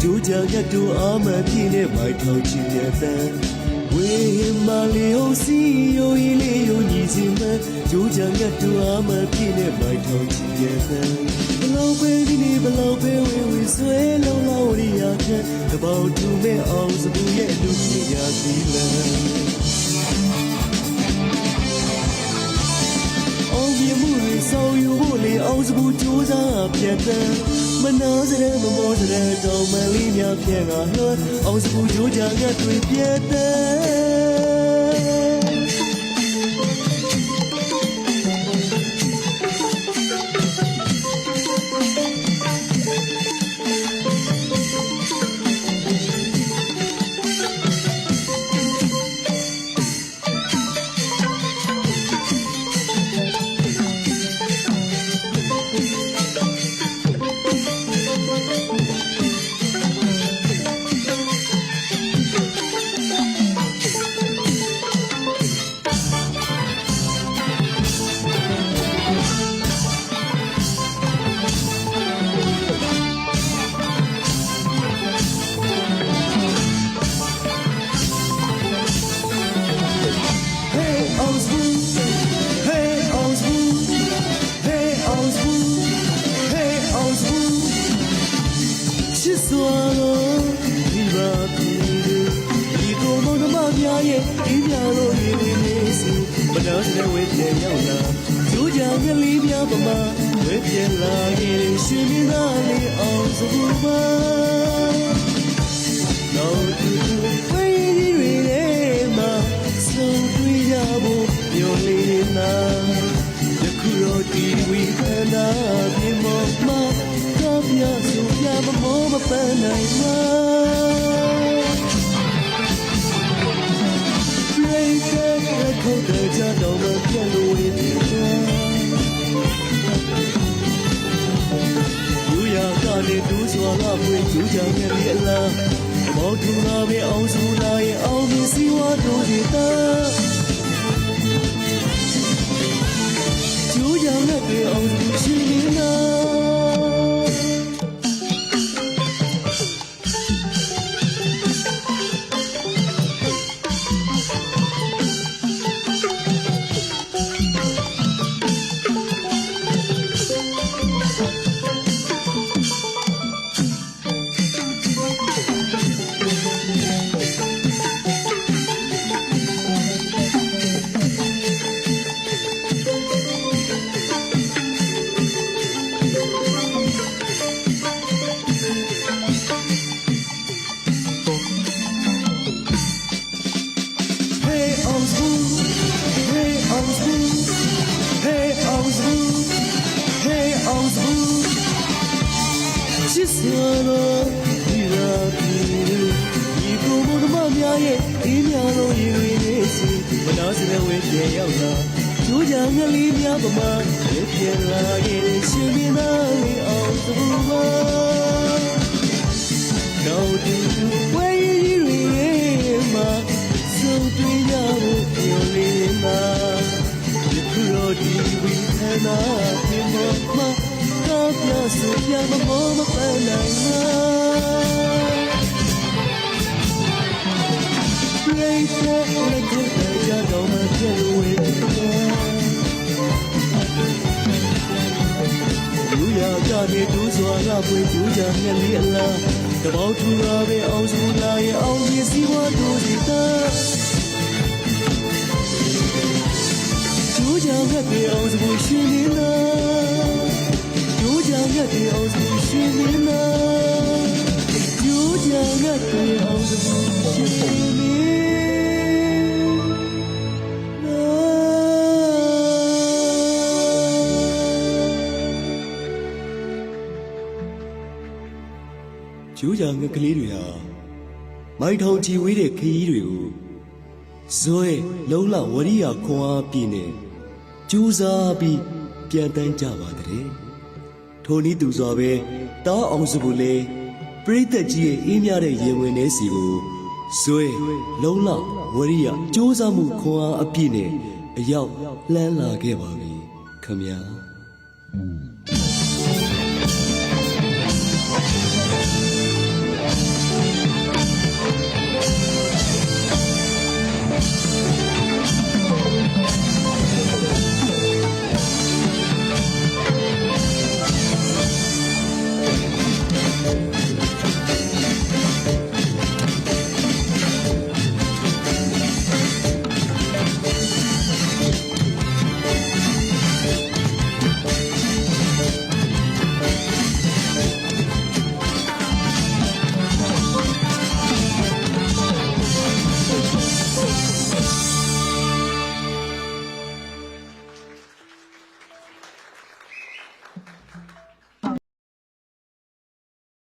ကြိုးကြရတူအာမပြည့်နဲ့မိုက်ထောင်ချင်တဲ့တန်ဝေမလေးဟုတ်စီယိုရီလေးယိုညီစီမကြိုးကြရတူအာမပြည့်နဲ့မိုက်ထောင်ချင်တဲ့တန်ဘလောက်ပဲဒီနေ့ဘလောက်ပဲဝေဝေဆွဲလုံးလုံးရီယာခက်တပေါင်းတူမဲ့အောင်စပူရဲ့လူကြီးရာစီလန်ဆောင်ယူဖို့လေအောင်စပူကြိုးစားပြတ်တဲ့မနာစတဲ့မမောစတဲ့တောင်မလေးများဖြဲကလွှတ်အောင်စပူကြိုးကြငတ်တွေပြတ်ရဲ့ဒီပြလို့ရင်းနေစီမနာစတဲ့ဝေးပြန်ရောက်လာကြိုးကြငလေးပြပမာဝေးပြန်လာရင်ရှင်မင်းသားလေးအောင်စပူပါတော့ဒီဝေးကြီးတွေထဲမှာဆုံးတွေ့ရဖို့ပြောလေးနာယခုတော့ဒီဝိခနာပြမောမတော့ပြဆိုပြမမောမပန်းနိုင်မှာခုတ်တဲ့ကြတော့မပြတ်လို့ဝင်တယ်ယူရကနေဒူးစွာကဖွင့်ကျူးချငယ်လေးအလားမောထူလာပဲအောင်စုလာရဲ့အောင်မြင်စီဝါတို့ဒီတာကျူးချငယ်တွေအောင်စုရှိနေတာချစ်စလို့ဒီရာပြည်ဒီကိုဘုဒ္ဓမများရဲ့ဒီများလို့ရည်ရည်လေးစီမနာစတဲ့ဝေးပြေရောက်လာကျိုးကြငလေးများပမာပြေလာရဲ့ရှင်မင်းသားလေးအောင်သူပါတော့ဒီဝေးရည်ရည်မှာစုံတွေ့ရဖို့ပြောလေးမှာဒီလိုဒီဝိသနာပြမောမတော့ပြဆိုပြမမောမပန်းနိုင်မှာပြေးတဲ့လက်ကိုကြတော့မပြည့်ဝဲလူရကြတဲ့ဒူးစွာကပွင့်ကျူးကြမျက်လေးအလားတပေါင်းထူလာပဲအောင်စုလာရဲ့အောင်မြင်စီဝါတို့စီတာကျူးကြငတ်တဲ့အောင်စုရှင်နေတာကျိုးကြငတ်တဲ့အောင်စုရှင်နေတာကျိုးကြငတ်တဲ့အောင်စုရှင်နေတာကျိုးကြငတ်ကလေးတွေဟာမိုက်ထောင်ချီဝေးတဲ့ခရီးတွေကိုဇွဲလုံးလဝရိယခွန်အားပြည့်နေကျူးစားပြီးပြန်တန်းကြပါတဲ့ထိုနည်းသူစွာပဲတားအောင်စုဘူးလေပရိသတ်ကြီးရဲ့အေးမြတဲ့ရင်ဝင်နေစီကိုဇွဲလုံးလဝရိယစ조사မှုခွန်အားအပြည့်နဲ့အရောက်လှမ်းလာခဲ့ပါပြီခမညာ